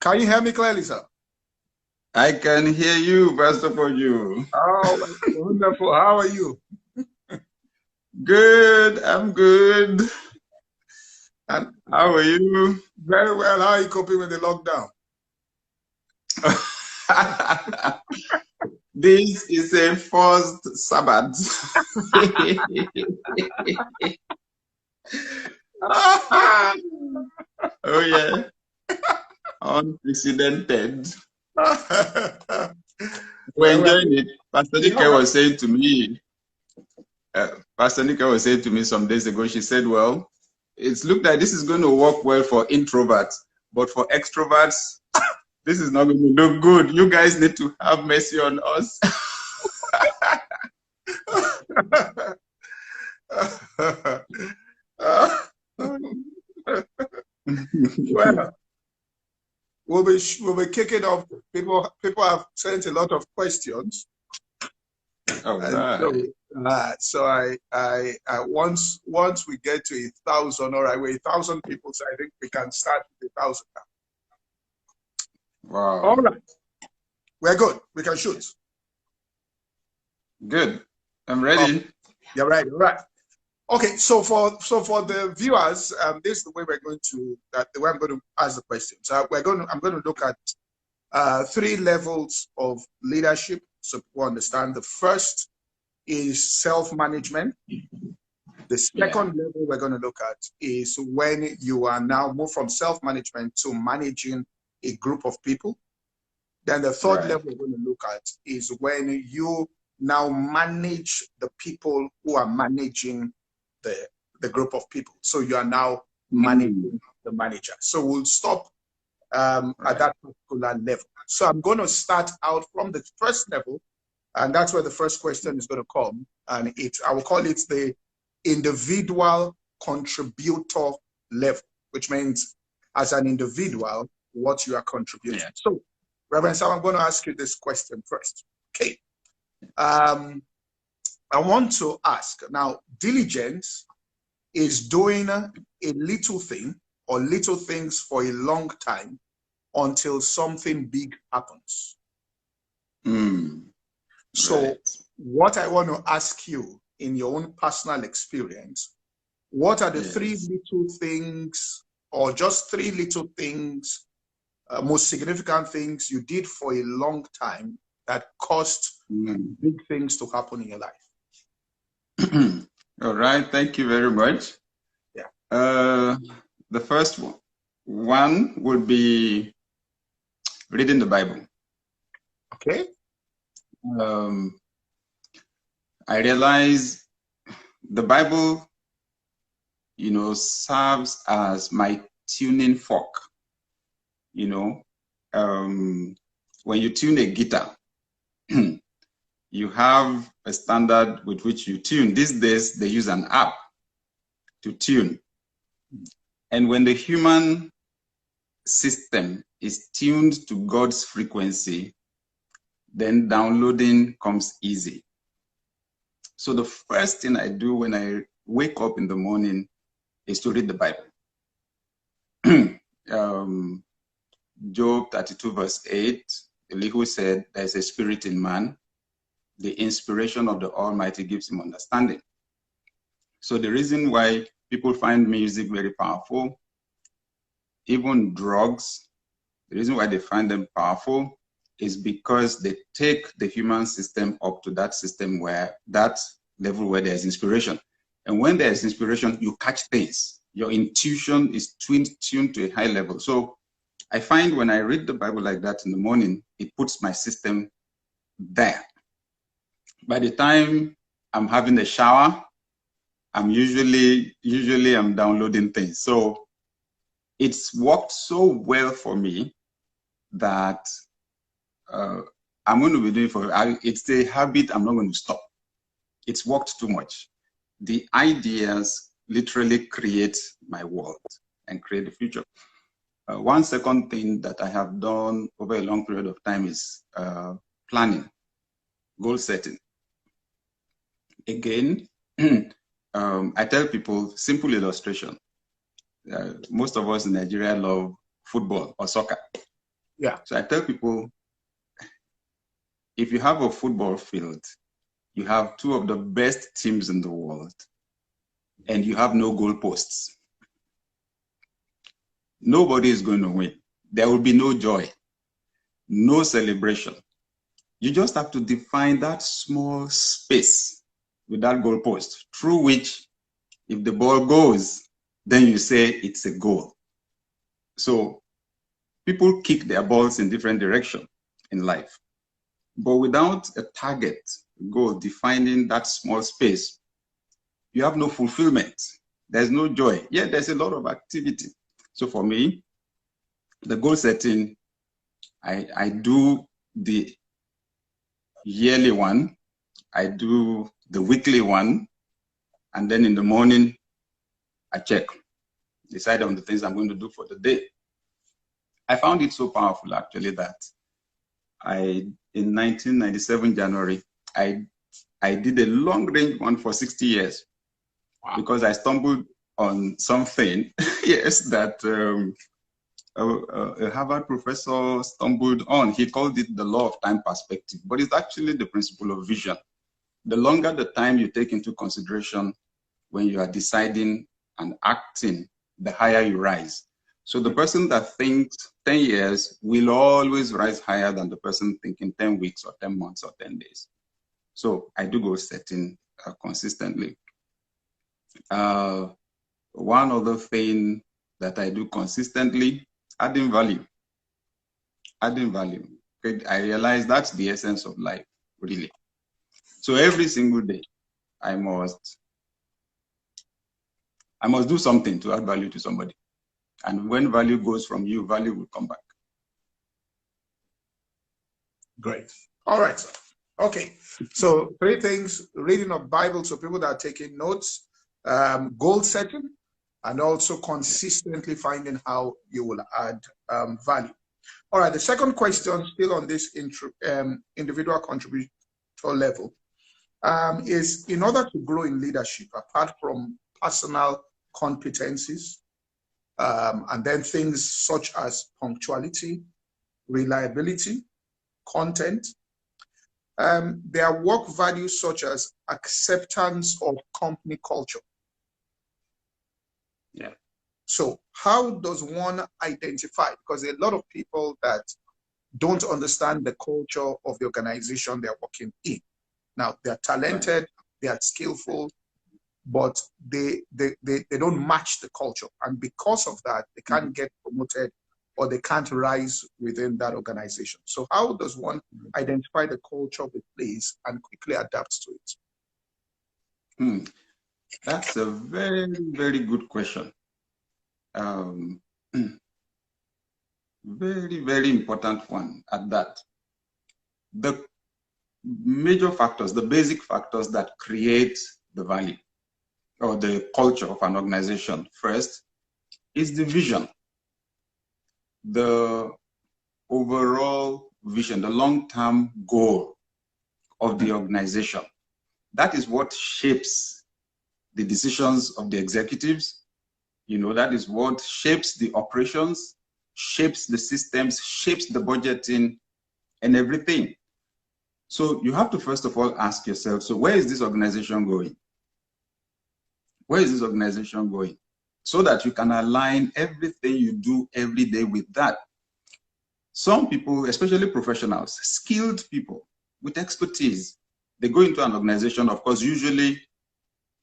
Can you hear me clearly, sir? I can hear you, Pastor Poju. Oh, wonderful. How are you? Good, I'm good. And how are you? Very well. How are you coping with the lockdown? This is a forced Sabbath. Oh yeah, unprecedented. We're enjoying it. Pastor Nika was saying to me, some days ago, she said, well, it's looked like this is going to work well for introverts, but for extroverts, this is not going to look good. You guys need to have mercy on us. Well, we'll be kicking off. People have sent a lot of questions. All right. So I once we get to 1,000, all right, we're 1,000 people, so I think we can start with 1,000 now. Wow. All right, we're good. We can shoot. Good. I'm ready. You're right. All right. Okay. So for the viewers, this is the way the way I'm going to ask the questions. I'm going to look at 3 levels of leadership, so people understand. The first is self-management. The second level we're going to look at is when you are now moved from self-management to managing a group of people. Then the third level we're going to look at is when you now manage the people who are managing the group of people. So you are now managing the manager. So we'll stop at that particular level. So I'm going to start out from the first level, and that's where the first question is going to come. And I will call it the individual contributor level, which means as an individual, what you are contributing. Yeah. So, Reverend Sam, I'm going to ask you this question first. Okay. I want to ask now, diligence is doing a little thing or little things for a long time until something big happens. So what I want to ask you in your own personal experience, what are the 3 little things, or just 3 little things, most significant things you did for a long time that caused big things to happen in your life? All right. Thank you very much. Yeah. The first one would be reading the Bible. Okay. I realize the Bible, serves as my tuning fork. When you tune a guitar, you have a standard with which you tune. These days, they use an app to tune. And when the human system is tuned to God's frequency, then downloading comes easy. So the first thing I do when I wake up in the morning is to read the Bible. Job 32 verse 8, Elihu said, there's a spirit in man. The inspiration of the Almighty gives him understanding. So the reason why people find music very powerful, even drugs, the reason why they find them powerful is because they take the human system up to that level where there's inspiration. And when there's inspiration, you catch things. Your intuition is tuned to a high level. So I find when I read the Bible like that in the morning, it puts my system there. By the time I'm having a shower, I'm usually I'm downloading things. So it's worked so well for me that I'm going to be doing it's a habit I'm not going to stop. It's worked too much. The ideas literally create my world and create the future. One second thing that I have done over a long period of time is planning, goal setting. Again, I tell people, simple illustration. Most of us in Nigeria love football or soccer. Yeah. So I tell people, if you have a football field, you have two of the best teams in the world, and you have no goalposts, nobody is going to win. There will be no joy, no celebration. You just have to define that small space with that goalpost through which, if the ball goes, then you say it's a goal. So people kick their balls in different directions in life. But without a target goal defining that small space, you have no fulfillment. There's no joy. Yeah, there's a lot of activity. So for me, the goal setting, I do the yearly one, I do the weekly one, and then in the morning, I check, decide on the things I'm going to do for the day. I found it so powerful, actually, that in 1997, January, I did a long range one for 60 years. Wow. Because I stumbled on something, yes, that a Harvard professor stumbled on. He called it the law of time perspective, but it's actually the principle of vision. The longer the time you take into consideration when you are deciding and acting, the higher you rise. So the person that thinks 10 years will always rise higher than the person thinking 10 weeks or 10 months or 10 days. So I do goal setting consistently. One other thing that I do consistently, adding value. Adding value. Okay, I realize that's the essence of life, really. So every single day, I must do something to add value to somebody. And when value goes from you, value will come back. Great. All right, sir. Okay. So 3 things: reading of Bible, so people that are taking notes, goal setting, and also consistently finding how you will add value. All right. The second question, still on this individual contributor level, is in order to grow in leadership, apart from personal competencies, and then things such as punctuality, reliability, content, there are work values such as acceptance of company culture. Yeah. So how does one identify? Because there are a lot of people that don't understand the culture of the organization they're working in. Now, they're talented, right, they are skillful, but they don't match the culture. And because of that, they can't get promoted or they can't rise within that organization. So how does one identify the culture of the place and quickly adapt to it? That's a very, very good question. Very, very important one at that. The major factors, the basic factors that create the value or the culture of an organization, first, is the vision. The overall vision, the long-term goal of the organization. That is what shapes the decisions of the executives. You know, that is what shapes the operations, shapes the systems, shapes the budgeting and everything. So you have to first of all ask yourself, so where is this organization going? Where is this organization going? So that you can align everything you do every day with that. Some people, especially professionals, skilled people with expertise, they go into an organization, of course, usually,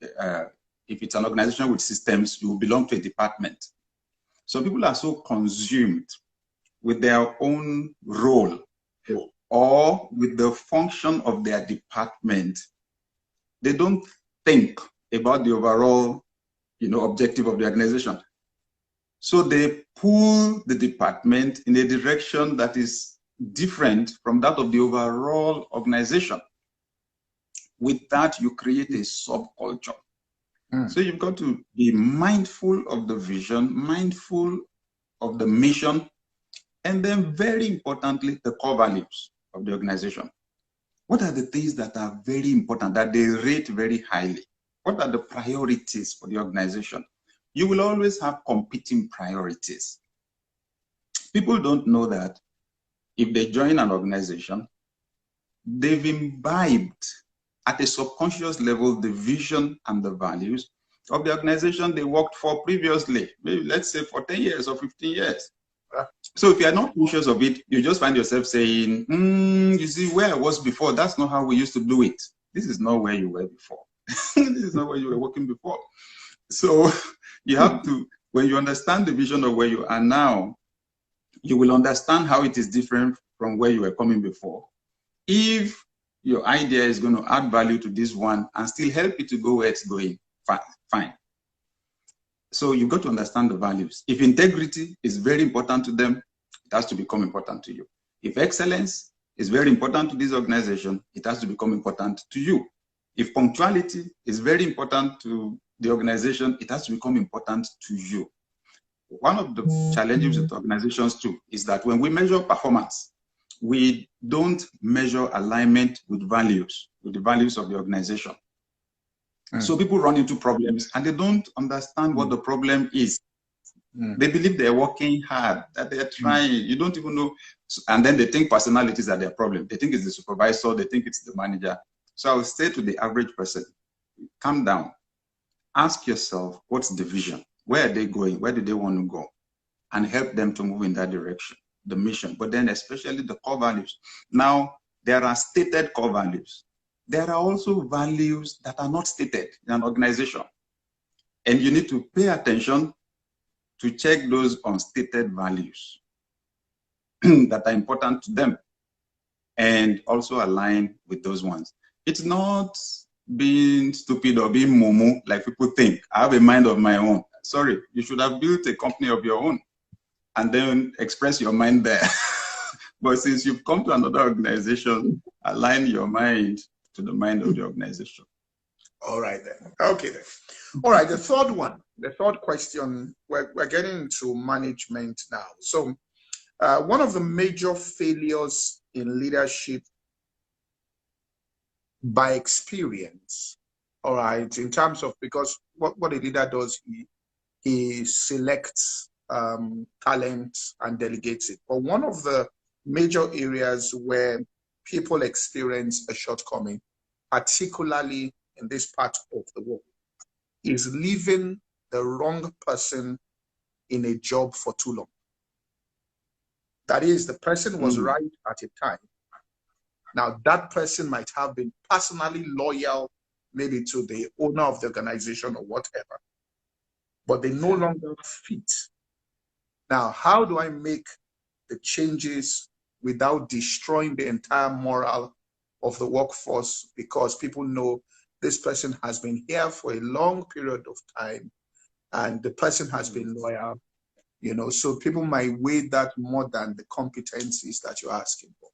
if it's an organization with systems, you will belong to a department. Some people are so consumed with their own role or with the function of their department, they don't think about the overall, objective of the organization. So they pull the department in a direction that is different from that of the overall organization. With that, you create a subculture. So you've got to be mindful of the vision, mindful of the mission, and then very importantly, the core values of the organization. What are the things that are very important, that they rate very highly? What are the priorities for the organization? You will always have competing priorities. People don't know that if they join an organization, they've imbibed at a subconscious level the vision and the values of the organization they worked for previously, maybe let's say for 10 years or 15 years. So if you're not conscious of it, you just find yourself saying, you see, where I was before, that's not how we used to do it. This is not where you were before. This is not where you were working before. So you have to, when you understand the vision of where you are now, you will understand how it is different from where you were coming before. If your idea is going to add value to this one and still help it to go where it's going, fine. So you've got to understand the values. If integrity is very important to them, it has to become important to you. If excellence is very important to this organization, it has to become important to you. If punctuality is very important to the organization, it has to become important to you. One of the challenges with organizations too is that when we measure performance, we don't measure alignment with the values of the organization. So people run into problems and they don't understand what the problem is. They believe they're working hard, that they're trying. You don't even know. And then they think personalities are their problem. They think it's the supervisor. They think it's the manager. So I would say to the average person, calm down. Ask yourself, what's the vision? Where are they going? Where do they want to go? And help them to move in that direction, the mission. But then especially the core values. Now, there are stated core values. There are also values that are not stated in an organization. And you need to pay attention to check those unstated values that are important to them and also align with those ones. It's not being stupid or being momo like people think. I have a mind of my own. Sorry, you should have built a company of your own and then express your mind there. But since you've come to another organization, align your mind to the mind of the organization. All right then. Okay then. All right, the third question, we're getting into management now. So one of the major failures in leadership by experience, all right, in terms of, because what a leader does, he selects talent and delegates it. But one of the major areas where people experience a shortcoming, particularly in this part of the world, is leaving the wrong person in a job for too long. That is, the person was right at a time. Now, that person might have been personally loyal, maybe to the owner of the organization or whatever, but they no longer fit. Now, how do I make the changes without destroying the entire morale of the workforce, because people know this person has been here for a long period of time and the person has been loyal, you know, so people might weigh that more than the competencies that you're asking for.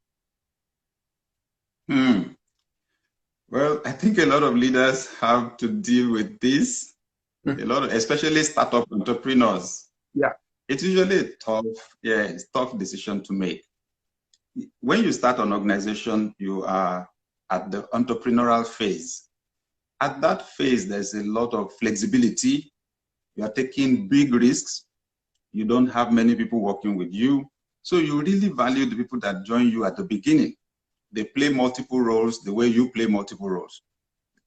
Well, I think a lot of leaders have to deal with this, a lot of, especially startup entrepreneurs. Yeah. It's usually a tough decision to make. When you start an organization, you are at the entrepreneurial phase. At that phase, there's a lot of flexibility. You are taking big risks. You don't have many people working with you. So you really value the people that join you at the beginning. They play multiple roles the way you play multiple roles.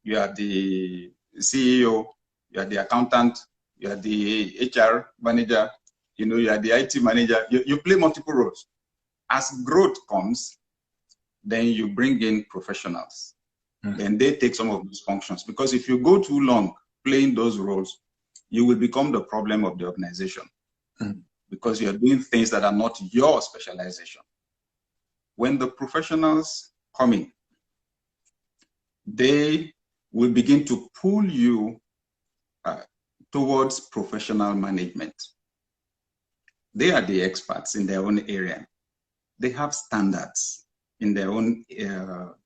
You are the CEO, you are the accountant, you are the HR manager, you know, you are the IT manager. You play multiple roles. As growth comes, then you bring in professionals. Then they take some of those functions. Because if you go too long playing those roles, you will become the problem of the organization. Because you're doing things that are not your specialization. When the professionals come in, they will begin to pull you towards professional management. They are the experts in their own area. They have standards in their own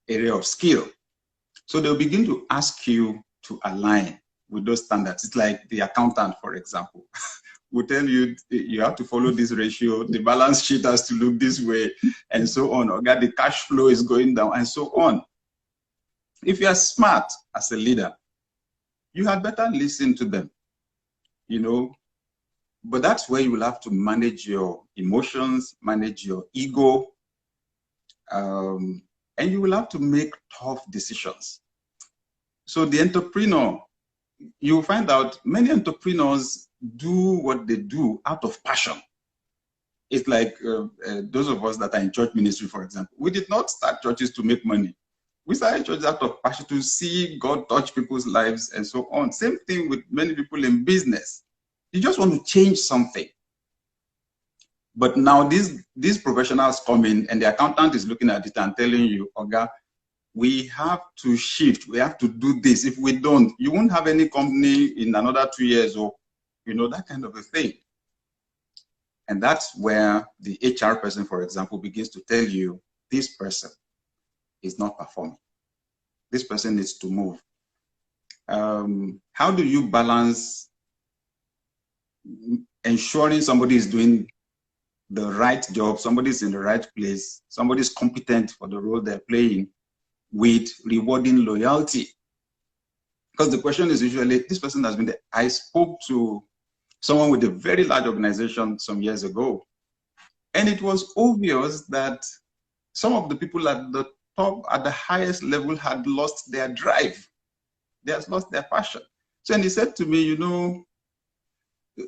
area of skill. So they'll begin to ask you to align with those standards. It's like the accountant, for example, will tell you, you have to follow this ratio, the balance sheet has to look this way, and so on. Or the cash flow is going down, and so on. If you are smart as a leader, you had better listen to them, you know. But that's where you will have to manage your emotions, manage your ego, And you will have to make tough decisions. So the entrepreneur, you'll find out many entrepreneurs do what they do out of passion. It's like those of us that are in church ministry, for example. We did not start churches to make money. We started churches out of passion to see God touch people's lives and so on. Same thing with many people in business. You just want to change something. But now these professionals come in and the accountant is looking at it and telling you, Oga, we have to shift. We have to do this. If we don't, you won't have any company in another 2 years or, that kind of a thing. And that's where the HR person, for example, begins to tell you, this person is not performing. This person needs to move. How do you balance ensuring somebody is doing the right job, somebody's in the right place, somebody's competent for the role they're playing, with rewarding loyalty? Because the question is usually, this person has been there. I spoke to someone with a very large organization some years ago, and it was obvious that some of the people at the top, at the highest level, had lost their drive. They had lost their passion. So, and he said to me,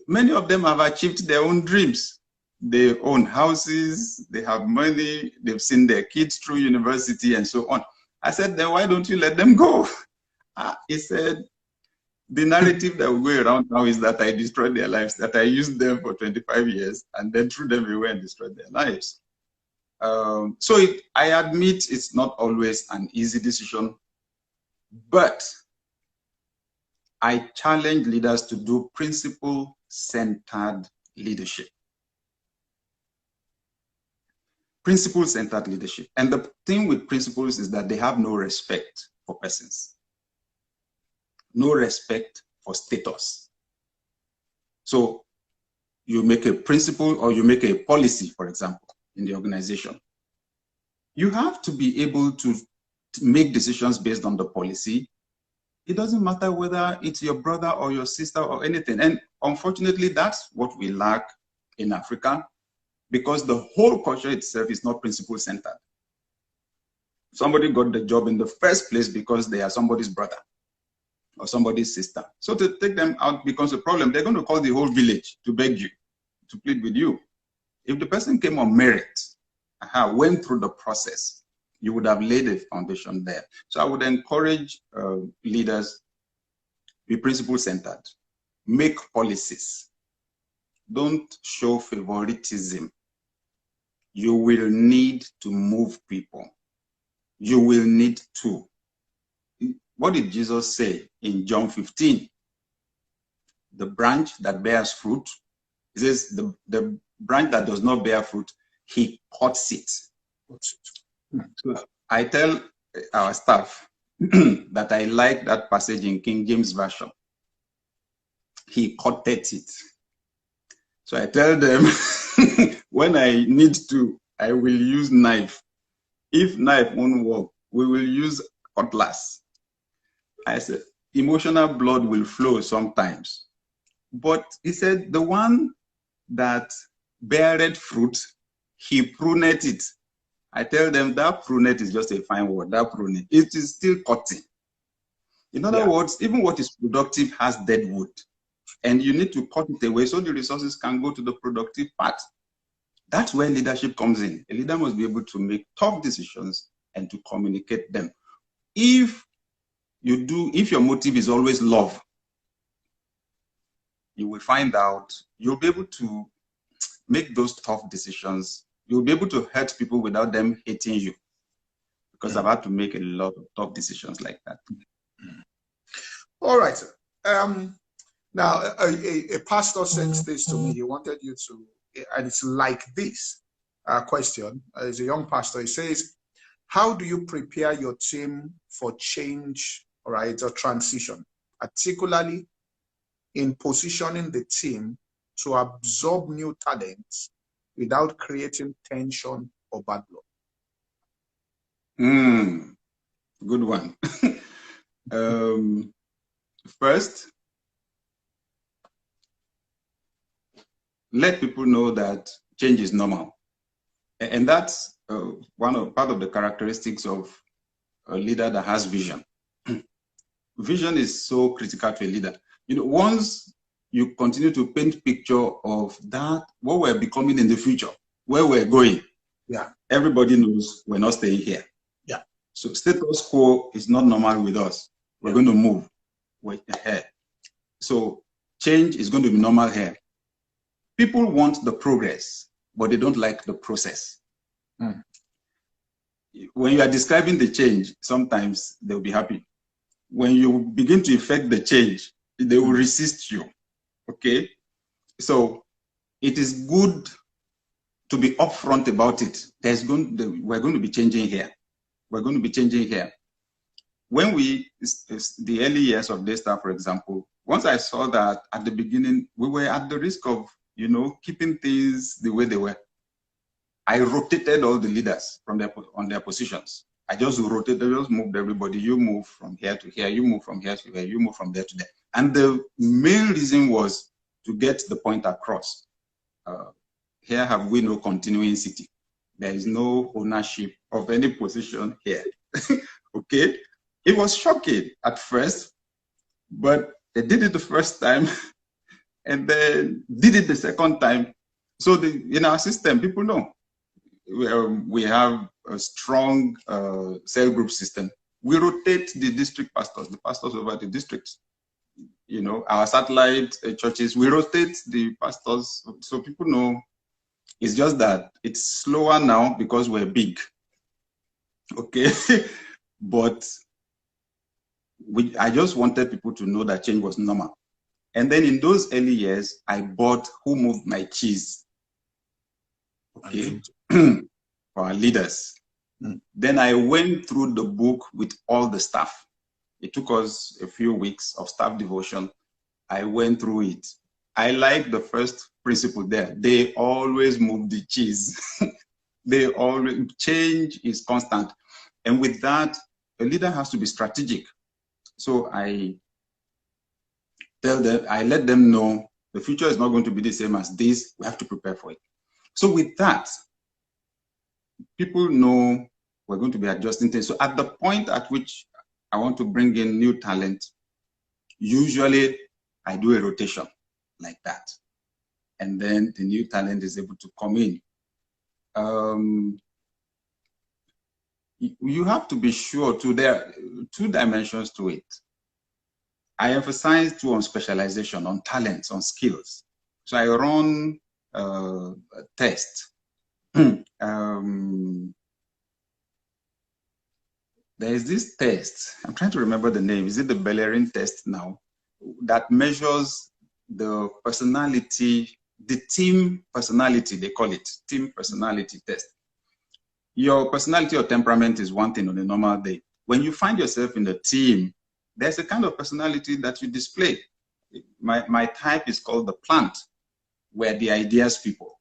many of them have achieved their own dreams. They own houses, they have money, they've seen their kids through university and so on. I said, then why don't you let them go? He said, the narrative that will go around now is that I destroyed their lives, that I used them for 25 years and then threw them away and destroyed their lives. I admit it's not always an easy decision, but I challenge leaders to do principle-centered leadership. Principle-centered leadership. And the thing with principles is that they have no respect for persons, no respect for status. So you make a principle or you make a policy, for example, in the organization. You have to be able to make decisions based on the policy. It doesn't matter whether it's your brother or your sister or anything. And unfortunately, that's what we lack in Africa, because the whole culture itself is not principle-centered. Somebody got the job in the first place because they are somebody's brother or somebody's sister. So to take them out becomes a problem. They're going to call the whole village to beg you, to plead with you. If the person came on merit, went through the process, you would have laid a foundation there. So I would encourage leaders, be principle-centered, make policies. Don't show favoritism. You will need to move people. You will need to. What did Jesus say in John 15? The branch that bears fruit, he says the branch that does not bear fruit, he cuts it. So I tell our staff that I like that passage in King James Version. He cutted it. So I tell them, when I need to, I will use knife. If knife won't work, we will use cutlass. I said, emotional blood will flow sometimes. But he said, the one that beareth fruit, he pruned it. I tell them that pruned is just a fine word, that pruned. It is still cutting. In other words, even what is productive has dead wood. And you need to cut it away so the resources can go to the productive part. That's where leadership comes in. A leader must be able to make tough decisions and to communicate them. If your motive is always love, you will find out you'll be able to make those tough decisions. You'll be able to hurt people without them hating you. Because I've had to make a lot of tough decisions like that. All right. Now, a pastor said this to me. He wanted you to, and it's like this question. As a young pastor, he says, how do you prepare your team for change, all right, or transition, particularly in positioning the team to absorb new talents without creating tension or bad blood? Good one. First, let people know that change is normal. And that's part of the characteristics of a leader that has vision. Vision is so critical to a leader. You know, once you continue to paint picture of that, what we're becoming in the future, where we're going, yeah, everybody knows we're not staying here. Yeah. So status quo is not normal with us. We're going to move ahead. So change is going to be normal here. People want the progress, but they don't like the process. Mm. When you are describing the change, sometimes they'll be happy. When you begin to effect the change, they will resist you. Okay? So it is good to be upfront about it. We're going to be changing here. We're going to be changing here. When the early years of Daystar, for example, once I saw that at the beginning, we were at the risk of, you know, keeping things the way they were. I rotated all the leaders on their positions. I just rotated, just moved everybody. You move from here to here, you move from here to here, you move from there to there. And the main reason was to get the point across. Here have we no continuity. There is no ownership of any position here. Okay? It was shocking at first, but they did it the first time and then did it the second time. So in our system, people know. We have a strong cell group system. We rotate the district pastors, the pastors over the districts. You know, our satellite churches, we rotate the pastors. So people know. It's just that it's slower now because we're big. Okay? But I just wanted people to know that change was normal. And then in those early years, I bought Who Moved My Cheese. Okay? For our leaders. Then I went through the book with all the staff. It took us a few weeks of staff devotion. I went through it. I like the first principle there. They always move the cheese. Change is constant. And with that, a leader has to be strategic. So I let them know the future is not going to be the same as this. We have to prepare for it. So with that, people know we're going to be adjusting things. So at the point at which I want to bring in new talent, usually I do a rotation like that. And then the new talent is able to come in. You have to be sure too, there are 2 dimensions to it. I emphasize too on specialization, on talents, on skills. So I run a test. There is this test, I'm trying to remember the name. Is it the Bellerin test now? That measures the personality, the team personality, they call it, team personality test. Your personality or temperament is one thing on a normal day. When you find yourself in the team, there's a kind of personality that you display. My type is called the plant, where the ideas people.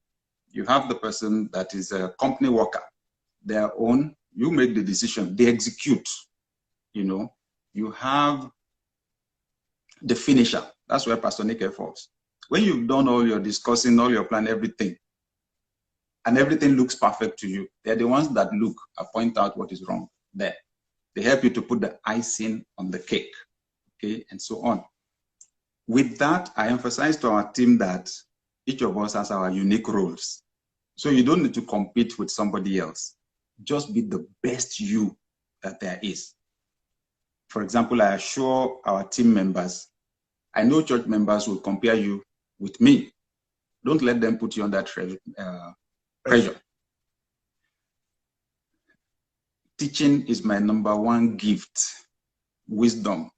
You have the person that is a company worker, their own, you make the decision, they execute, you know. You have the finisher, that's where Pastor Nick falls. When you've done all your discussing, all your plan, everything, and everything looks perfect to you, they're the ones that look and point out what is wrong there. They help you to put the icing on the cake, okay, and so on. With that, I emphasize to our team that each of us has our unique roles. So you don't need to compete with somebody else. Just be the best you that there is. For example, I assure our team members, I know church members will compare you with me. Don't let them put you under pressure. Teaching is my #1 gift. Wisdom,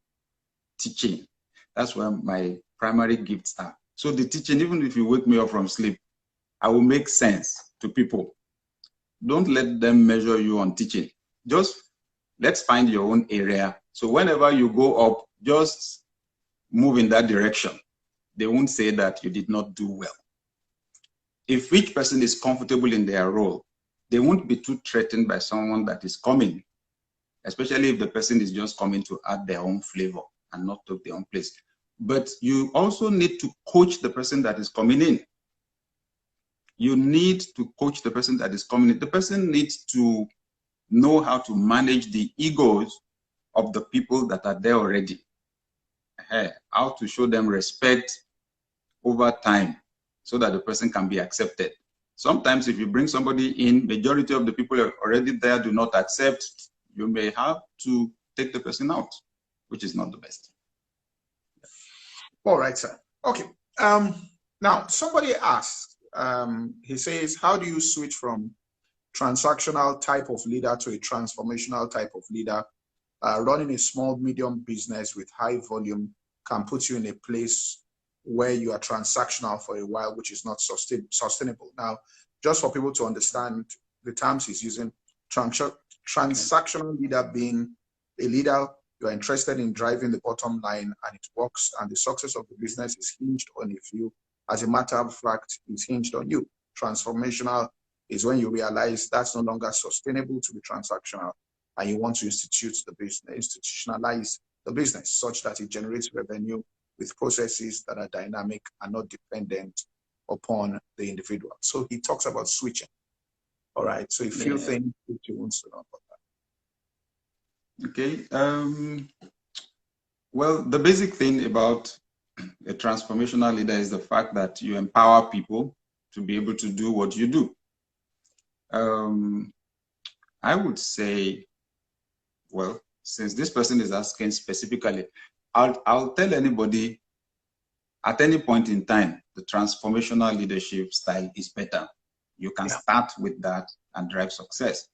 teaching. That's where my primary gifts are. So the teaching, even if you wake me up from sleep, I will make sense to people. Don't let them measure you on teaching. Just let's find your own area. So whenever you go up, just move in that direction. They won't say that you did not do well. If each person is comfortable in their role, they won't be too threatened by someone that is coming, especially if the person is just coming to add their own flavor and not take their own place. But you also need to coach the person that is coming in. You need to coach the person that is coming in. The person needs to know how to manage the egos of the people that are there already. How to show them respect over time so that the person can be accepted. Sometimes if you bring somebody in, majority of the people already there do not accept, you may have to take the person out, which is not the best. All right, sir. Okay. Now, somebody asked, he says, how do you switch from transactional type of leader to a transformational type of leader? Running a small, medium business with high volume can put you in a place where you are transactional for a while, which is not sustainable. Now, just for people to understand the terms he's using, transactional leader being a leader you're interested in driving the bottom line and it works, and the success of the business is hinged on a few. As a matter of fact, it's hinged on you. Transformational is when you realize that's no longer sustainable to be transactional, and you want to institutionalize the business such that it generates revenue with processes that are dynamic and not dependent upon the individual. So he talks about switching. All right. So a few things that you want to know about that. Okay. Well, the basic thing about a transformational leader is the fact that you empower people to be able to do what you do. I would say, well, since this person is asking specifically, I'll tell anybody at any point in time, the transformational leadership style is better. You can start with that and drive success.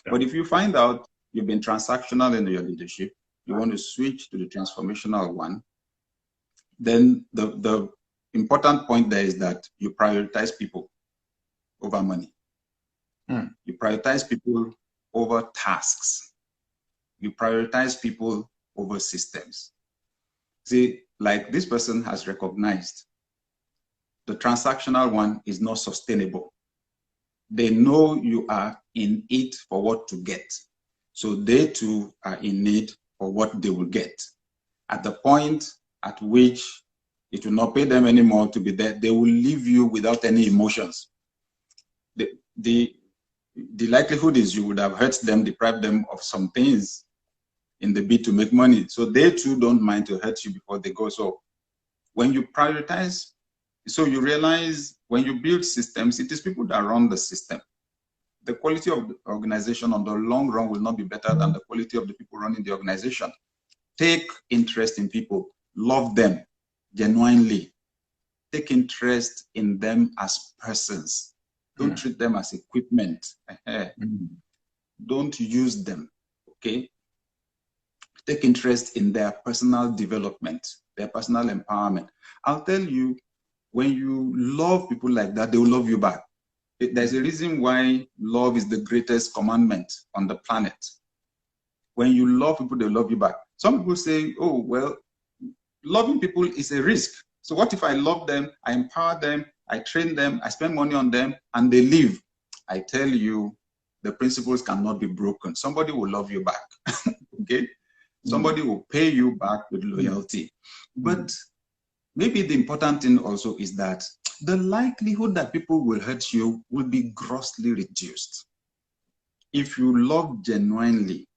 But if you find out you've been transactional in your leadership, you want to switch to the transformational one, then the important point there is that you prioritize people over money. You prioritize people over tasks. You prioritize people over systems. See, like this person has recognized, the transactional one is not sustainable. They know you are in it for what to get. So they too are in need for what they will get. At the point at which it will not pay them anymore to be there, they will leave you without any emotions. The likelihood is you would have hurt them, deprived them of some things in the bid to make money. So they too don't mind to hurt you before they go. So when you prioritize, so you realize when you build systems, it is people that run the system. The quality of the organization on the long run will not be better than the quality of the people running the organization. Take interest in people, love them genuinely. Take interest in them as persons. Don't treat them as equipment. Don't use them, okay? Take interest in their personal development, their personal empowerment. I'll tell you, when you love people like that, they will love you back. There's a reason why love is the greatest commandment on the planet. When you love people, they love you back. Some people say, oh, well, loving people is a risk. So what if I love them, I empower them, I train them, I spend money on them, and they leave? I tell you, the principles cannot be broken. Somebody will love you back, okay? Somebody will pay you back with loyalty. But maybe the important thing also is that the likelihood that people will hurt you will be grossly reduced. If you love genuinely,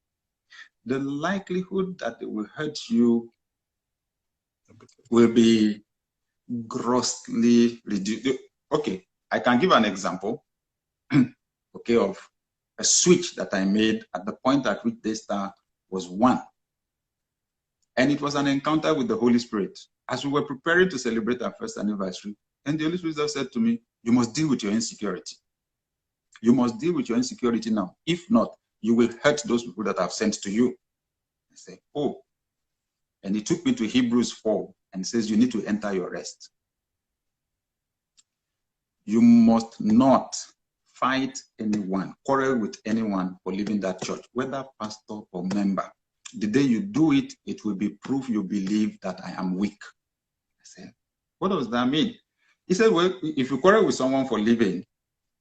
the likelihood that they will hurt you will be grossly reduced. Okay, I can give an example, okay, of a switch that I made at the point at which Daystar was one. And it was an encounter with the Holy Spirit. As we were preparing to celebrate our first anniversary, and the Holy Spirit just said to me, you must deal with your insecurity. You must deal with your insecurity now. If not, you will hurt those people that I've sent to you. I said, oh. And he took me to Hebrews 4 and says, you need to enter your rest. You must not fight anyone, quarrel with anyone for leaving that church, whether pastor or member. The day you do it, it will be proof you believe that I am weak. I said, what does that mean? He said, well, if you quarrel with someone for leaving,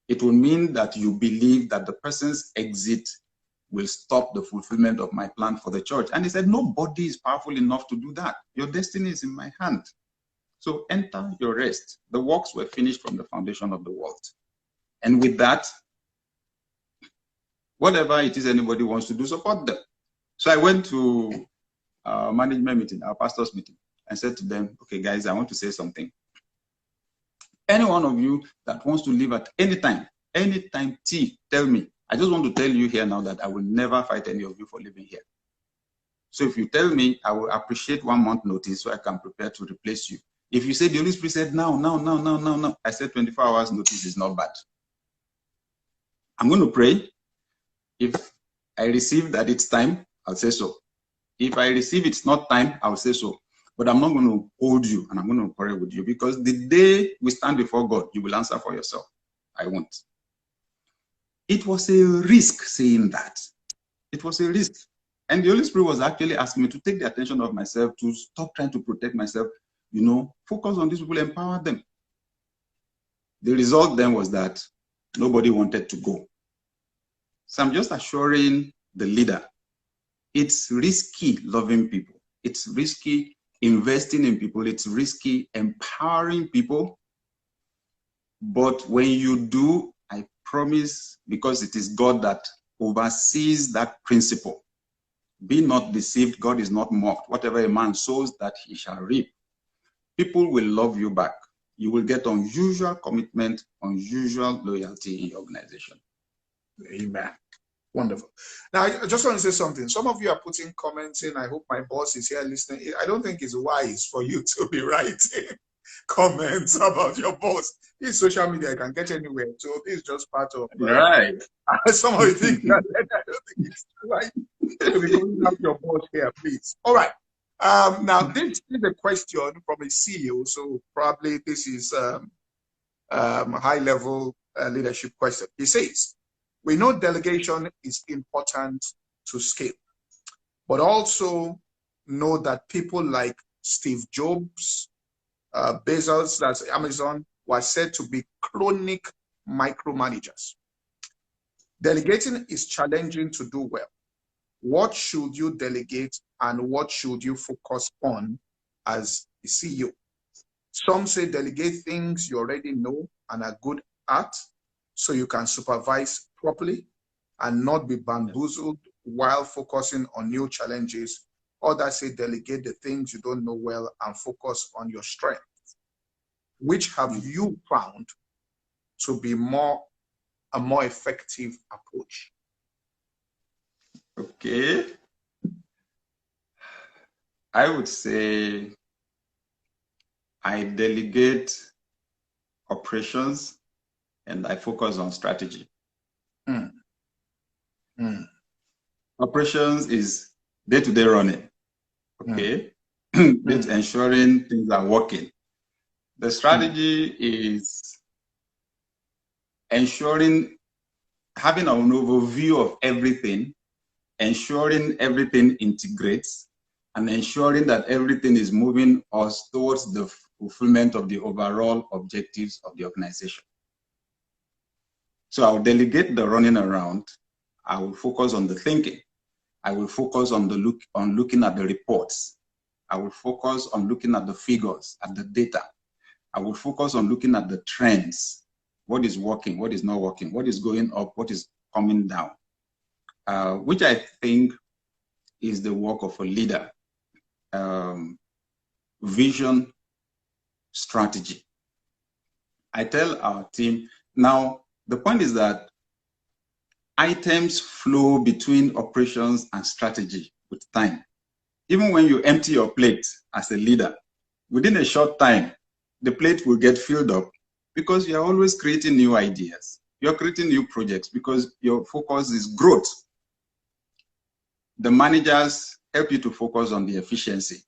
it will mean that you believe that the person's exit will stop the fulfillment of my plan for the church. And he said, nobody is powerful enough to do that. Your destiny is in my hand. So enter your rest. The works were finished from the foundation of the world. And with that, whatever it is anybody wants to do, support them. So I went to our management meeting, our pastor's meeting, and said to them, okay, guys, I want to say something. Any one of you that wants to leave at any time, tell me. I just want to tell you here now that I will never fight any of you for living here. So if you tell me, I will appreciate 1 month notice so I can prepare to replace you. If you say the Holy Spirit said no, I said 24 hours notice is not bad. I'm going to pray. If I receive that it's time, I'll say so. If I receive it's not time, I'll say so. But I'm not going to hold you and I'm going to pray with you, because the day we stand before God, you will answer for yourself. I won't. It was a risk saying that. It was a risk. And the Holy Spirit was actually asking me to take the attention of myself, to stop trying to protect myself, you know, focus on these people, empower them. The result then was that nobody wanted to go. So I'm just assuring the leader, it's risky loving people. It's risky investing in people. It's risky empowering people. But when you do, I promise, because it is God that oversees that principle, be not deceived, God is not mocked. Whatever a man sows, that he shall reap. People will love you back. You will get unusual commitment, unusual loyalty in your organization. Amen. Wonderful. Now, I just want to say something. Some of you are putting comments in. I hope my boss is here listening. I don't think it's wise for you to be writing comments about your boss. This social media, I can get anywhere. So this is just part of right. Some of you think that I don't think it's right to be going up your boss here, please. All right. Now this is a question from a CEO, so probably this is a high-level leadership question. He says, we know delegation is important to scale, but also know that people like Steve Jobs, Bezos, that's Amazon, were said to be chronic micromanagers. Delegating is challenging to do well. What should you delegate and what should you focus on as a CEO? Some say delegate things you already know and are good at so you can supervise properly and not be bamboozled while focusing on new challenges. Others say delegate the things you don't know well and focus on your strength. Which have you found to be a more effective approach? Okay. I would say I delegate operations and I focus on strategy. Operations is day-to-day running. Okay. It's ensuring things are working. The strategy is ensuring, having an overview of everything, ensuring everything integrates, and ensuring that everything is moving us towards the fulfillment of the overall objectives of the organization. So I'll delegate the running around. I will focus on the thinking. I will focus on looking at the reports. I will focus on looking at the figures, at the data. I will focus on looking at the trends. What is working, what is not working, what is going up, what is coming down, which I think is the work of a leader. Vision, strategy. I tell our team, now the point is that items flow between operations and strategy with time. Even when you empty your plate as a leader, within a short time, the plate will get filled up because you're always creating new ideas. You're creating new projects because your focus is growth. The managers help you to focus on the efficiency.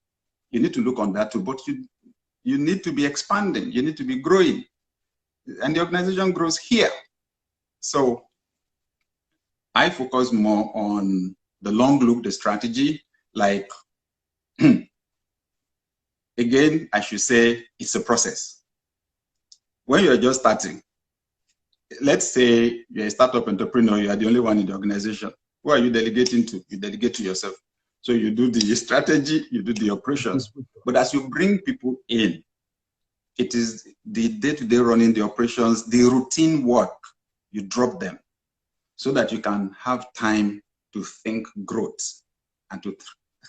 You need to look on that too, but you need to be expanding. You need to be growing. And the organization grows here. So I focus more on the long look, the strategy, like, again, I should say it's a process. When you're just starting, let's say you're a startup entrepreneur, you are the only one in the organization. Who are you delegating to? You delegate to yourself. So you do the strategy, you do the operations. But as you bring people in, it is the day-to-day running, the operations, the routine work you drop them so that you can have time to think growth and to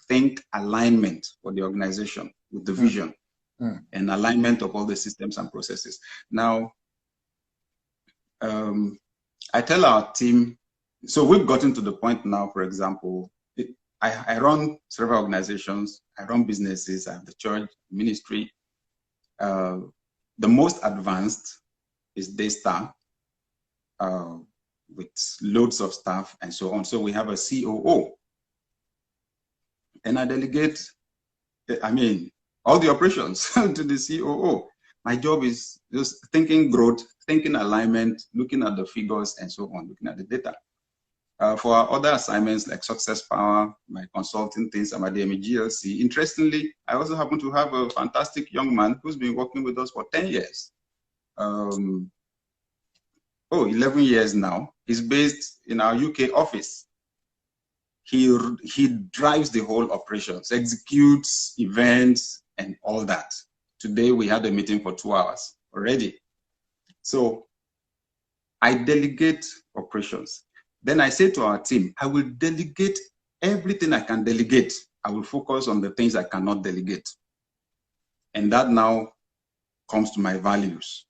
think alignment for the organization with the vision and alignment of all the systems and processes. Now, I tell our team, so we've gotten to the point now, for example, I run several organizations, I run businesses, I have the church, ministry. The most advanced is Daystar, with loads of staff and so on. So we have a COO. And I delegate, all the operations to the COO. My job is just thinking growth, thinking alignment, looking at the figures and so on, looking at the data. For our other assignments like Success Power, my consulting things, I'm Adeyemi GLC. Interestingly, I also happen to have a fantastic young man who's been working with us for 10 years. 11 years now. He's based in our UK office. He drives the whole operations, executes events and all that. Today we had a meeting for 2 hours already. So I delegate operations. Then I say to our team, I will delegate everything I can delegate. I will focus on the things I cannot delegate. And that now comes to my values,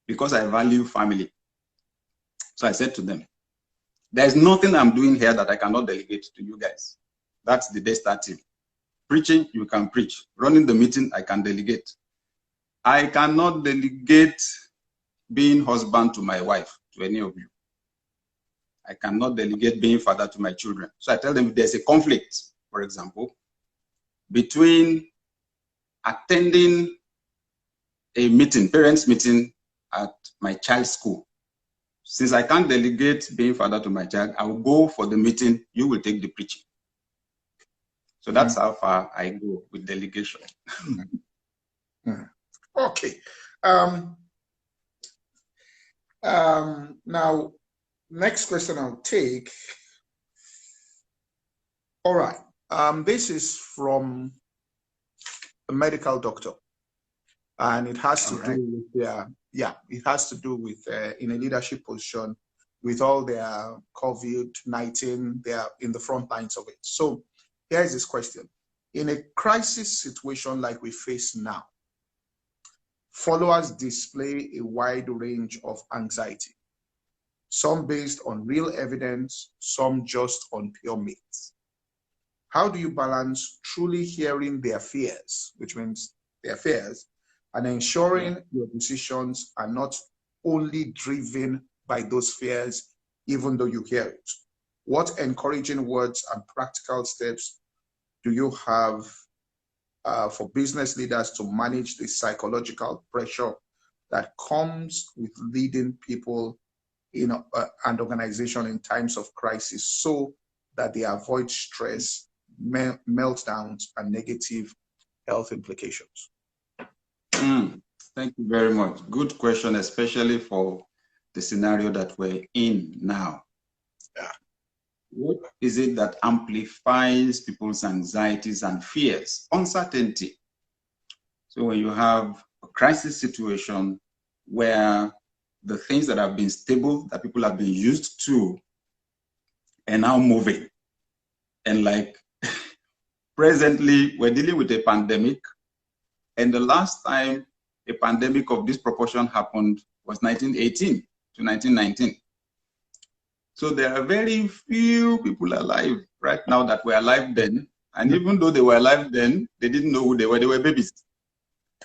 because I value family. So I said to them, there's nothing I'm doing here that I cannot delegate to you guys. That's the Daystar team. Preaching, you can preach. Running the meeting, I can delegate. I cannot delegate being husband to my wife, to any of you. I cannot delegate being father to my children. So I tell them if there's a conflict, for example, between attending a meeting, parents' meeting at my child's school. Since I can't delegate being father to my child, I will go for the meeting, you will take the preaching. So that's how far I go with delegation. Okay. Now, next question I'll take. All right. This is from a medical doctor, and it has to do with it has to do with in a leadership position with all their COVID-19. They are in the front lines of it. So here's this question: in a crisis situation like we face now, followers display a wide range of anxiety, some based on real evidence, some just on pure myths. How do you balance truly hearing their fears, which means their fears, and ensuring your decisions are not only driven by those fears, even though you hear it? What encouraging words and practical steps do you have for business leaders to manage the psychological pressure that comes with leading people in an organization in times of crisis, so that they avoid stress, meltdowns, and negative health implications? Thank you very much. Good question, especially for the scenario that we're in now. What is it that amplifies people's anxieties and fears? Uncertainty. So when you have a crisis situation where the things that have been stable, that people have been used to, are now moving. And like presently, we're dealing with a pandemic. And the last time a pandemic of this proportion happened was 1918 to 1919. So there are very few people alive right now that were alive then. And even though they were alive then, they didn't know who they were babies.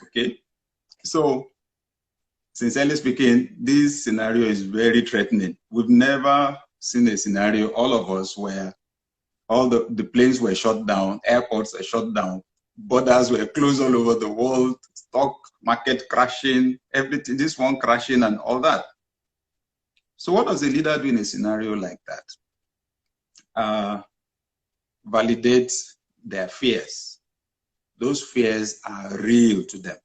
Okay? So, sincerely speaking, this scenario is very threatening. We've never seen a scenario, all of us, where all the planes were shut down, airports were shut down, borders were closed all over the world, stock market crashing, everything, this one crashing and all that. So what does a leader do in a scenario like that? Validate their fears. Those fears are real to them.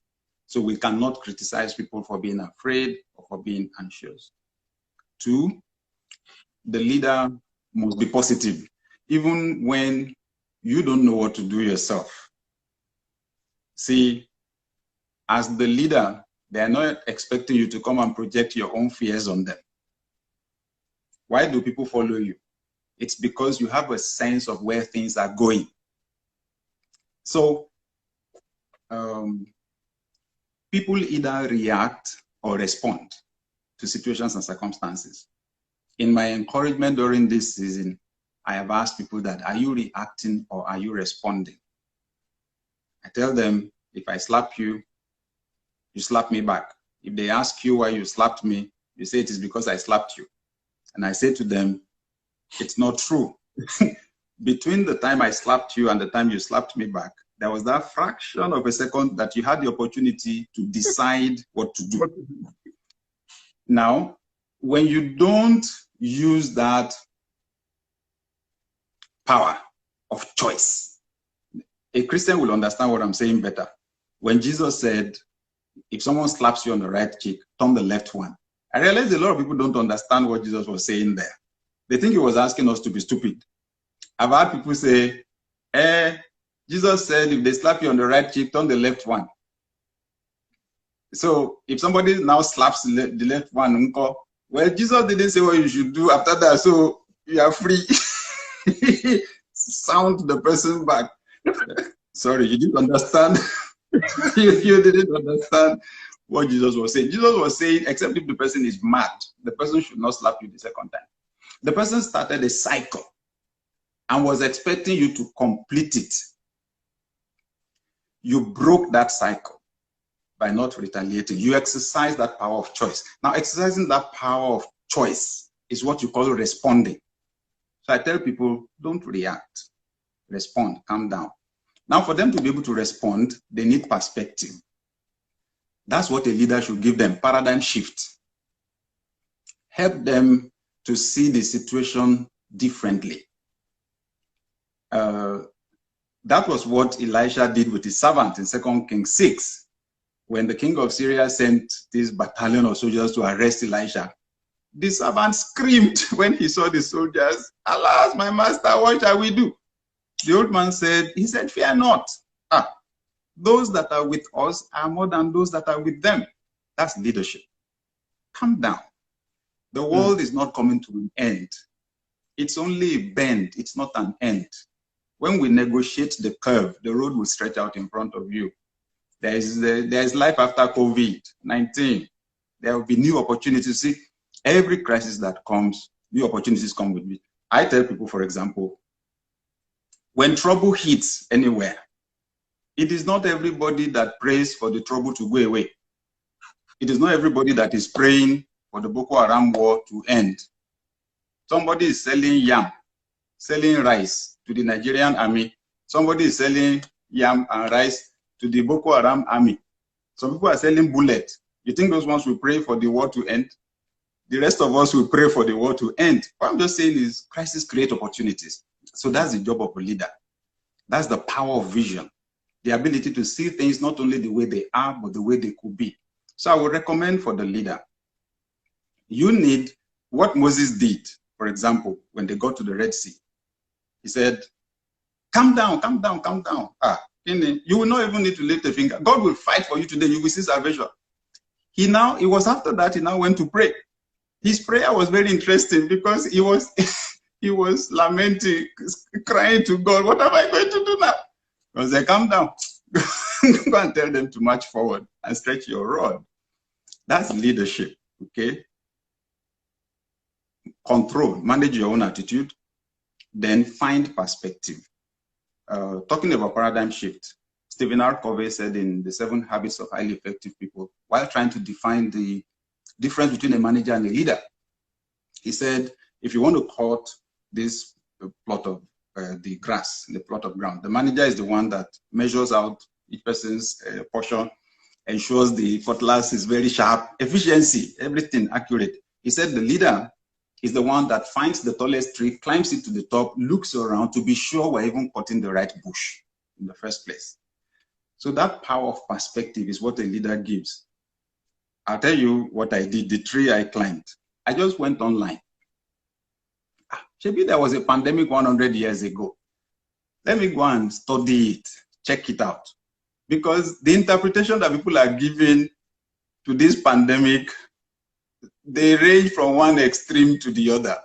So we cannot criticize people for being afraid or for being anxious. 2, the leader must be positive, even when you don't know what to do yourself. See, as the leader, they are not expecting you to come and project your own fears on them. Why do people follow you? It's because you have a sense of where things are going. So people either react or respond to situations and circumstances. In my encouragement during this season, I have asked people that, are you reacting or are you responding? I tell them, if I slap you, you slap me back. If they ask you why you slapped me, you say it is because I slapped you. And I say to them, it's not true. Between the time I slapped you and the time you slapped me back, there was that fraction of a second that you had the opportunity to decide what to do. Now, when you don't use that power of choice, a Christian will understand what I'm saying better. When Jesus said, if someone slaps you on the right cheek, turn the left one. I realize a lot of people don't understand what Jesus was saying there. They think he was asking us to be stupid. I've had people say, Jesus said, if they slap you on the right cheek, turn the left one. So if somebody now slaps the left one, well, Jesus didn't say what you should do after that, so you are free. Sound the person back. Sorry, you didn't understand. you didn't understand what Jesus was saying. Jesus was saying, except if the person is mad, the person should not slap you the second time. The person started a cycle and was expecting you to complete it. You broke that cycle by not retaliating. You exercise that power of choice. Now, exercising that power of choice is what you call responding. So I tell people, don't react. Respond, calm down. Now, for them to be able to respond, they need perspective. That's what a leader should give them, paradigm shift. Help them to see the situation differently. That was what Elisha did with his servant in 2 Kings 6. When the king of Syria sent this battalion of soldiers to arrest Elisha, the servant screamed when he saw the soldiers, "Alas, my master, what shall we do?" The old man said, fear not. Those that are with us are more than those that are with them. That's leadership. Calm down. The world is not coming to an end. It's only a bend. It's not an end. When we negotiate the curve, the road will stretch out in front of you. There is life after COVID-19. There will be new opportunities. See, every crisis that comes, new opportunities come with it. I tell people, for example, when trouble hits anywhere, it is not everybody that prays for the trouble to go away. It is not everybody that is praying for the Boko Haram war to end. Somebody is selling yam, selling rice to the Nigerian army. Somebody is selling yam and rice to the Boko Haram army. Some people are selling bullets. You think those ones will pray for the war to end? The rest of us will pray for the war to end. What I'm just saying is crises create opportunities. So that's the job of a leader. That's the power of vision. The ability to see things not only the way they are, but the way they could be. So I would recommend for the leader, you need what Moses did, for example, when they got to the Red Sea. He said, calm down, calm down, calm down. You will not even need to lift a finger. God will fight for you today. You will see salvation. It was after that, he now went to pray. His prayer was very interesting because he was lamenting, crying to God, what am I going to do now? I was like, calm down. Go and tell them to march forward and stretch your rod. That's leadership, okay? Control, manage your own attitude, then find perspective. Talking about paradigm shift, Stephen R. Covey said in The 7 Habits of Highly Effective People, while trying to define the difference between a manager and a leader, he said, if you want to cut this plot of the grass, the plot of ground, the manager is the one that measures out each person's portion, ensures the cutlass is very sharp, efficiency, everything accurate. He said the leader is the one that finds the tallest tree, climbs it to the top, looks around to be sure we're even cutting the right bush in the first place. So that power of perspective is what a leader gives. I'll tell you what I did, the tree I climbed. I just went online. Maybe there was a pandemic 100 years ago. Let me go and study it, check it out. Because the interpretation that people are giving to this pandemic, they range from one extreme to the other.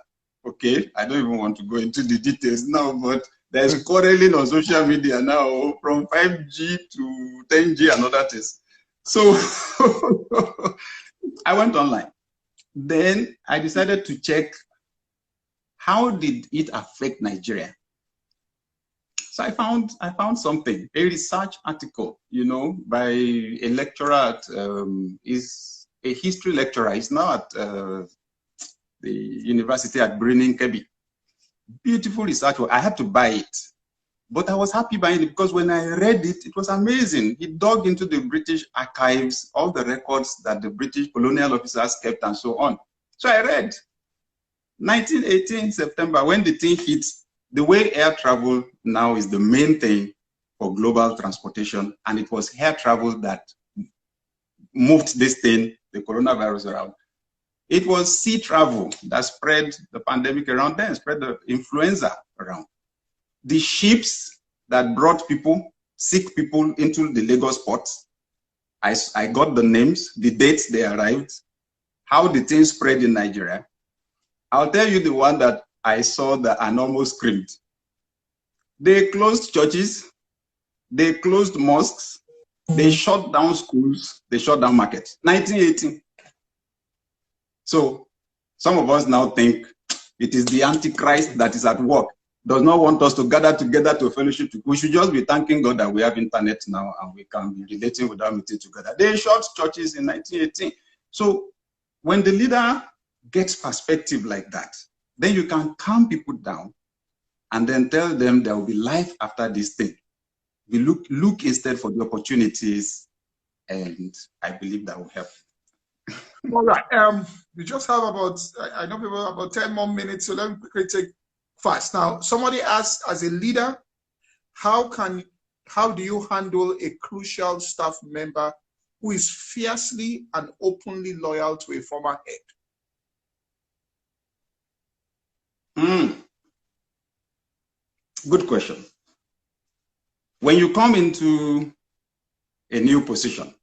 Okay, I don't even want to go into the details now, but there's quarreling on social media now from 5G to 10G and other things. So I went online. Then I decided to check how did it affect Nigeria. So I found something, a research article, by a lecturer at is a history lecturer. He's now at the university at Birnin Kebbi. Beautiful research. I had to buy it, but I was happy buying it because when I read it, it was amazing. He dug into the British archives, all the records that the British colonial officers kept and so on. So I read 1918 September, when the thing hit, the way air travel now is the main thing for global transportation, and it was air travel that moved this thing, the coronavirus, around. It was sea travel that spread the pandemic around then, spread the influenza around. The ships that brought people, sick people into the Lagos port, I got the names, the dates they arrived, how the thing spread in Nigeria. I'll tell you the one that I saw that I almost screamed. They closed churches, they closed mosques, they shut down schools, they shut down markets. 1918. So some of us now think it is the Antichrist that is at work, does not want us to gather together to fellowship. We should just be thanking God that we have internet now and we can be relating without meeting together. They shut churches in 1918. So when the leader gets perspective like that, then you can calm people down and then tell them there will be life after this thing. We look instead for the opportunities, and I believe that will help. All right. We just have I know people have about 10 more minutes, so let me quickly take fast. Now, somebody asked, as a leader, how do you handle a crucial staff member who is fiercely and openly loyal to a former head? Good question. When you come into a new position,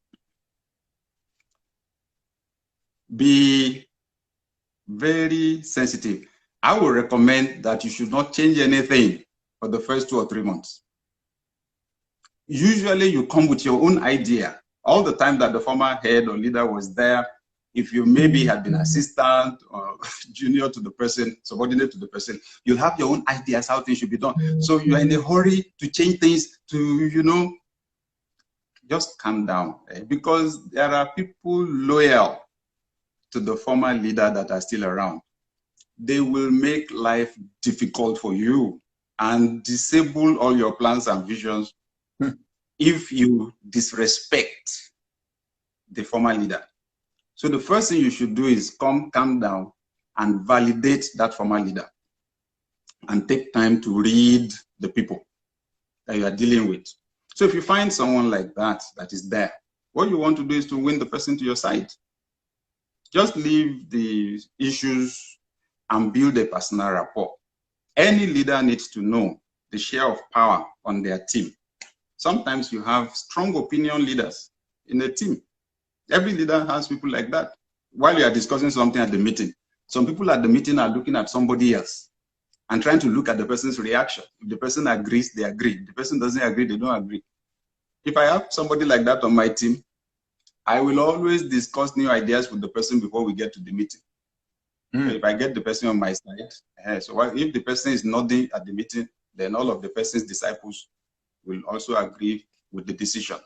be very sensitive. I will recommend that you should not change anything for the first 2 or 3 months. Usually you come with your own idea. All the time that the former head or leader was there, if you maybe had been assistant or junior to the person, subordinate to the person, you have your own ideas how things should be done. So you are in a hurry to change things, to, just calm down. Because there are people loyal to the former leader that are still around. They will make life difficult for you and disable all your plans and visions if you disrespect the former leader. So the first thing you should do is calm down and validate that former leader and take time to read the people that you are dealing with. So if you find someone like that is there, what you want to do is to win the person to your side. Just leave the issues and build a personal rapport. Any leader needs to know the share of power on their team. Sometimes you have strong opinion leaders in a team. Every leader has people like that. While you are discussing something at the meeting, some people at the meeting are looking at somebody else and trying to look at the person's reaction. If the person agrees, they agree. If the person doesn't agree, they don't agree. If I have somebody like that on my team, I will always discuss new ideas with the person before we get to the meeting. So if I get the person on my side, so if the person is nodding at the meeting, then all of the person's disciples will also agree with the decision.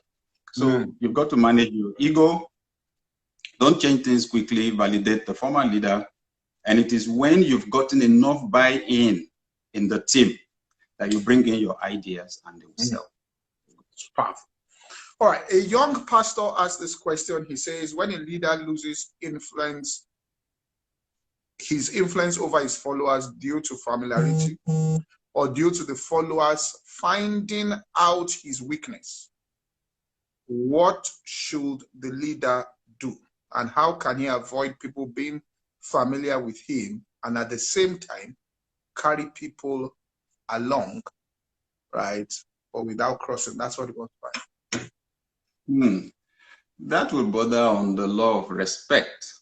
So you've got to manage your ego. Don't change things quickly. Validate the former leader. And it is when you've gotten enough buy-in in the team that you bring in your ideas and they will sell. It's powerful. All right. A young pastor asked this question. He says, when a leader loses influence, his influence over his followers due to familiarity or due to the followers finding out his weakness, what should the leader do? And how can he avoid people being familiar with him and at the same time carry people along, right? Or without crossing? That's what he wants to find. That will border on the law of respect.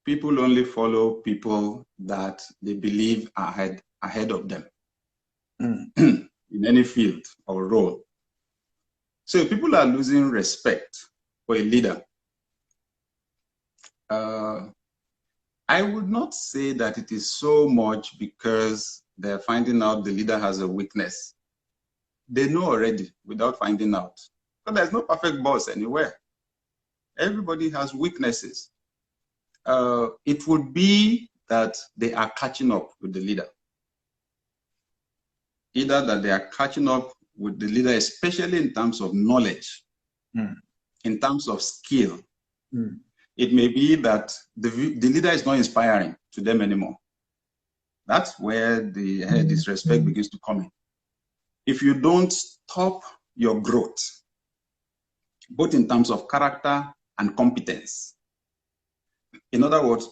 people only follow people that they believe are ahead of them in any field or role. So if people are losing respect for a leader, I would not say that it is so much because they're finding out the leader has a weakness. They know already without finding out. But there's no perfect boss anywhere. Everybody has weaknesses. It would be that they are catching up with the leader. Either that they are catching up with the leader, especially in terms of knowledge, in terms of skill. It may be that the leader is not inspiring to them anymore. That's where the disrespect begins to come in. If you don't stop your growth, both in terms of character and competence, in other words,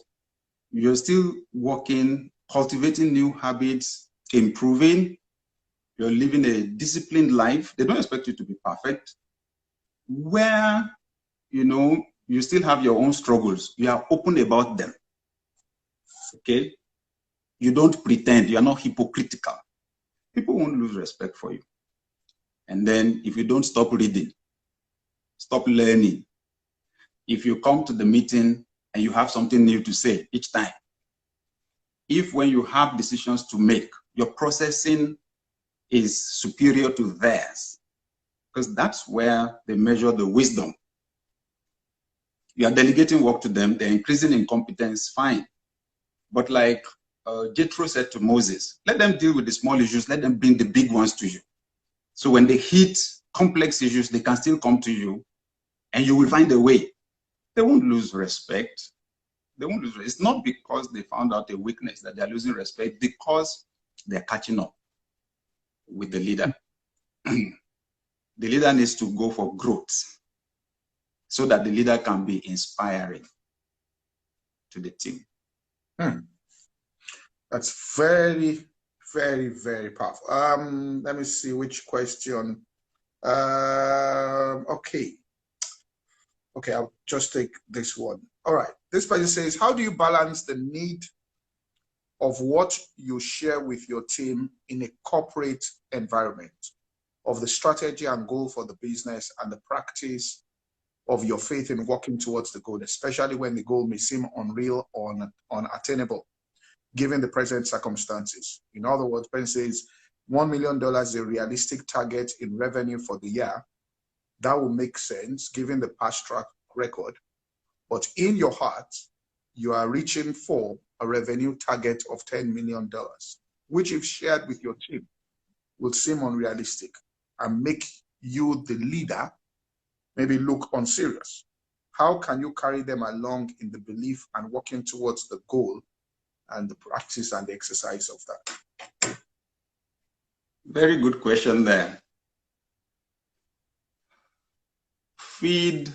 you're still working, cultivating new habits, improving, you're living a disciplined life. They don't expect you to be perfect. Where, you still have your own struggles. You are open about them. Okay? You don't pretend. You are not hypocritical. People won't lose respect for you. And then if you don't stop reading, stop learning, if you come to the meeting and you have something new to say each time, if when you have decisions to make, your processing is superior to theirs, because that's where they measure the wisdom. You are delegating work to them, they're increasing in competence, fine. But like Jethro said to Moses, let them deal with the small issues, let them bring the big ones to you. So when they hit complex issues, they can still come to you and you will find a way. They won't lose respect. They won't lose respect. It's not because they found out a weakness that they're losing respect, because they're catching up with the leader. The leader needs to go for growth so that the leader can be inspiring to the team. That's very, very, very powerful. Let me see which question. Okay, I'll just take this one. All right, this person says, how do you balance the need of what you share with your team in a corporate environment, of the strategy and goal for the business and the practice of your faith in working towards the goal, especially when the goal may seem unreal or unattainable, given the present circumstances? In other words, Ben says $1 million is a realistic target in revenue for the year. That will make sense given the past track record. But in your heart, you are reaching for a revenue target of $10 million, which if shared with your team will seem unrealistic and make you, the leader, maybe look unserious. How can you carry them along in the belief and working towards the goal and the practice and the exercise of that? Very good question there. Feed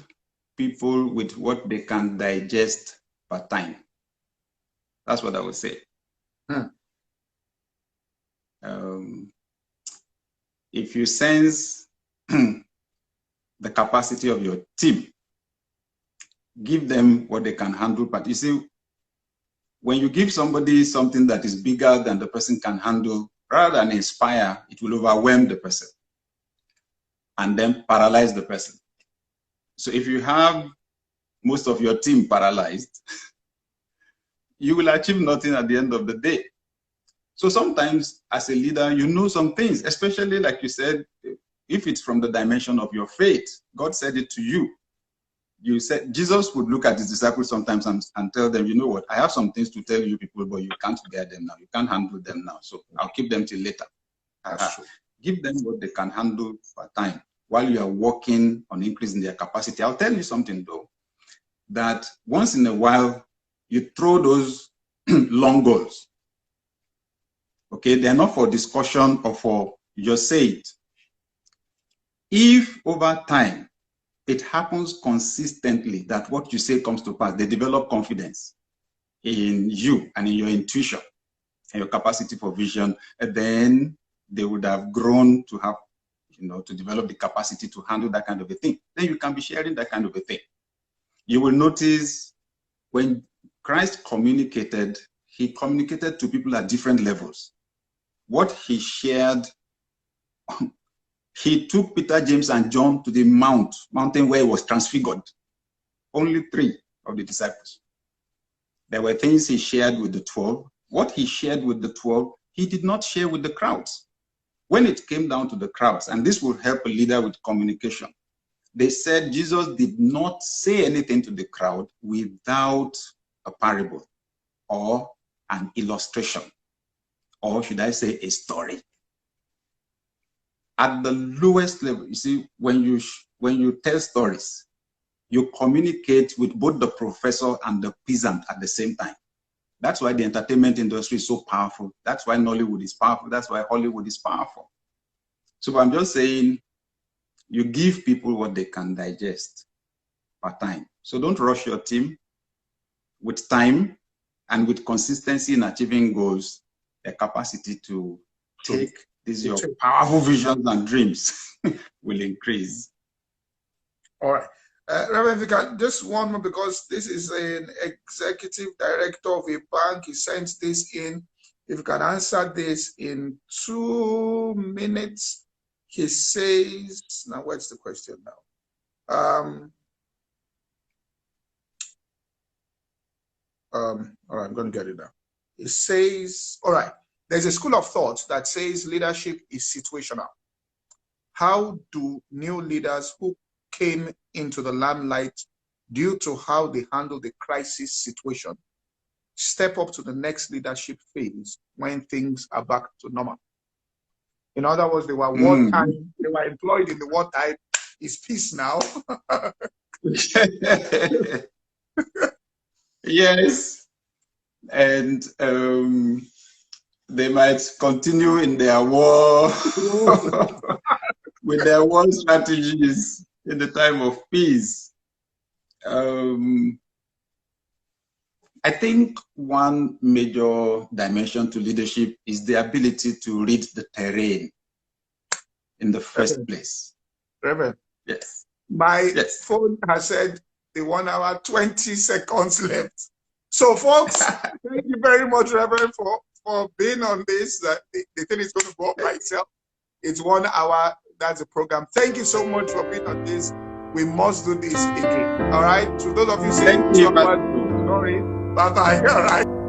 people with what they can digest per time. That's what I would say. If you sense the capacity of your team, give them what they can handle. But you see, when you give somebody something that is bigger than the person can handle, rather than inspire, it will overwhelm the person and then paralyze the person. So if you have most of your team paralyzed, you will achieve nothing at the end of the day. So sometimes as a leader, you know some things, especially like you said, if it's from the dimension of your faith. God said it to you. You said Jesus would look at his disciples sometimes and tell them, you know what, I have some things to tell you people, but you can't bear them now. You can't handle them now. So I'll keep them till later. Give them what they can handle per time while you are working on increasing their capacity. I'll tell you something though, that once in a while, you throw those long goals. Okay, they're not for discussion or for just say it. If over time it happens consistently that what you say comes to pass, they develop confidence in you and in your intuition and your capacity for vision, and then they would have grown to have, to develop the capacity to handle that kind of a thing. Then you can be sharing that kind of a thing. You will notice when Christ communicated, he communicated to people at different levels. What he shared, he took Peter, James, and John to the mountain where he was transfigured. Only 3 of the disciples. There were things he shared with the 12. What he shared with the 12, he did not share with the crowds. When it came down to the crowds, and this will help a leader with communication, they said Jesus did not say anything to the crowd without a parable or an illustration, or should I say a story. At the lowest level, you see, when you tell stories, you communicate with both the professor and the peasant at the same time. That's why the entertainment industry is so powerful. That's why Nollywood is powerful. That's why Hollywood is powerful. So I'm just saying, you give people what they can digest per time. So don't rush your team. With time and with consistency in achieving goals, the capacity to take these your powerful visions and dreams will increase. All right. Reverend Vicar, just one more, because this is an executive director of a bank. He sent this in. If you can answer this in 2 minutes. He says, now what's the question now? All right, I'm going to get it now. It says, all right, there's a school of thought that says leadership is situational. How do new leaders who came into the limelight due to how they handle the crisis situation step up to the next leadership phase when things are back to normal? In other words, they were wartime, they were employed in the wartime. It's peace now. Yes. And they might continue in their war with their war strategies in the time of peace. I think one major dimension to leadership is the ability to read the terrain in the first place. Reverend. Yes. My phone has said the 1 hour, 20 seconds left. So folks, thank you very much, Reverend, for being on this. The thing is going to go up by itself. It's 1 hour. That's the program. Thank you so much for being on this. We must do this again. All right. To those of you saying, sorry. Bye-bye. All right.